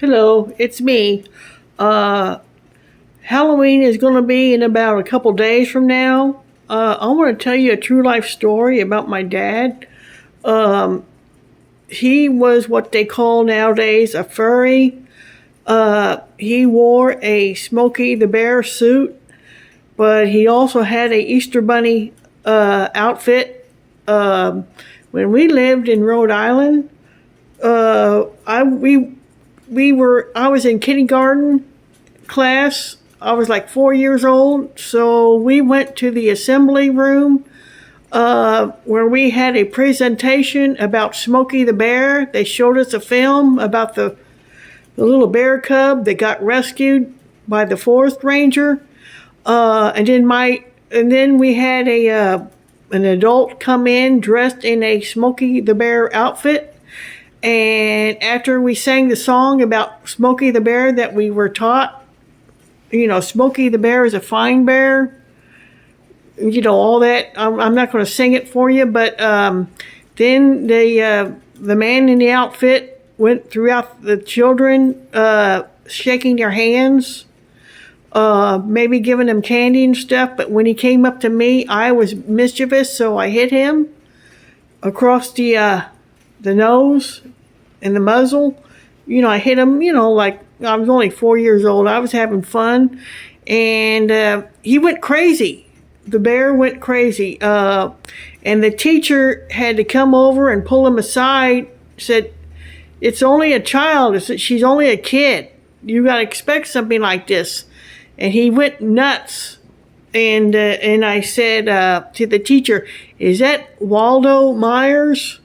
Hello, it's me. Uh, Halloween is going to be in about a couple days from now. I want to tell you a true life story about my dad. Um, he was what they call nowadays a furry. He wore a Smokey the Bear suit, but he also had a Easter Bunny outfit. When we lived in Rhode Island, I was in kindergarten class. I was like 4 years old, so we went to the assembly room where we had a presentation about Smokey the Bear. They showed us a film about the little bear cub that got rescued by the forest ranger, and then we had an adult come in dressed in a Smokey the Bear outfit. And after we sang the song about Smokey the Bear that we were taught, Smokey the Bear is a fine bear, all that. I'm not going to sing it for you, but then the man in the outfit went throughout the children, shaking their hands, maybe giving them candy and stuff. But when he came up to me, I was mischievous, so I hit him across the nose and the muzzle. I hit him, like I was only 4 years old. I was having fun. And he went crazy. The bear went crazy. And the teacher had to come over and pull him aside, said, "It's only a child. She's only a kid. You got to expect something like this." And he went nuts. And I said to the teacher, "Is that Waldo Myers?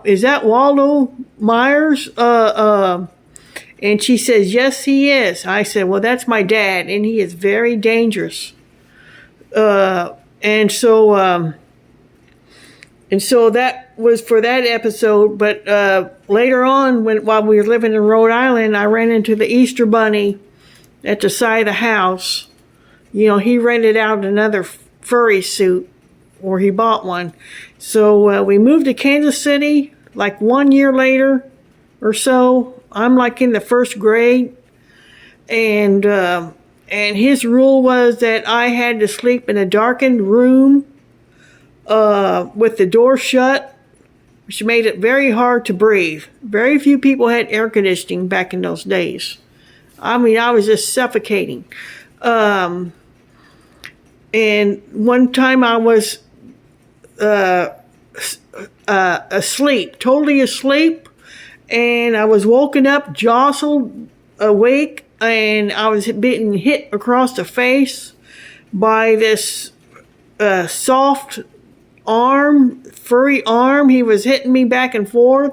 Is that Waldo Myers?" And she says, "Yes, he is." I said, "Well, that's my dad, and he is very dangerous." And so that was for that episode. But later on, while we were living in Rhode Island, I ran into the Easter Bunny at the side of the house. He rented out another furry suit, or he bought one. So we moved to Kansas City like 1 year later or so. I'm like in the first grade. And his rule was that I had to sleep in a darkened room with the door shut, which made it very hard to breathe. Very few people had air conditioning back in those days. I mean, I was just suffocating. And one time I was asleep, totally asleep, and I was woken up, jostled awake, and I was being hit across the face by this soft arm, furry arm. He was hitting me back and forth,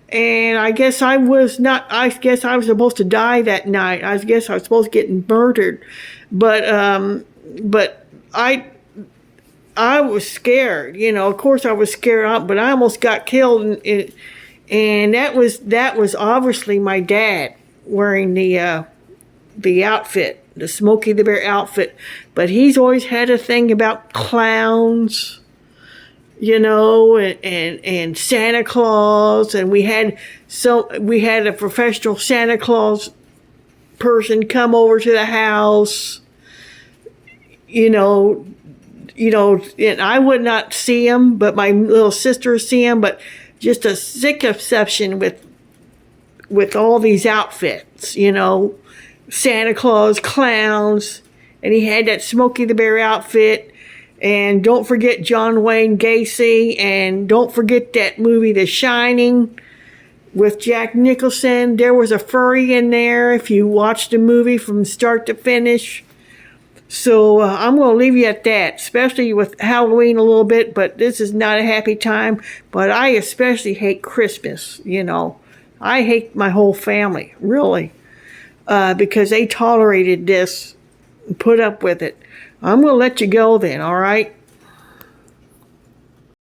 and I guess I was supposed to die that night. I guess I was supposed to get murdered, but I was scared, Of course, I was scared, but I almost got killed, and that was obviously my dad wearing the outfit, the Smokey the Bear outfit. But he's always had a thing about clowns, and Santa Claus, and we had a professional Santa Claus person come over to the house, and I would not see him, but my little sister see him. But just a sick obsession with all these outfits, Santa Claus, clowns, and he had that Smokey the Bear outfit. And don't forget John Wayne Gacy, and don't forget that movie The Shining with Jack Nicholson. There was a furry in there if you watched the movie from start to finish. So I'm going to leave you at that, especially with Halloween a little bit, but this is not a happy time. But I especially hate Christmas, I hate my whole family, really, because they tolerated this and put up with it. I'm going to let you go then, all right?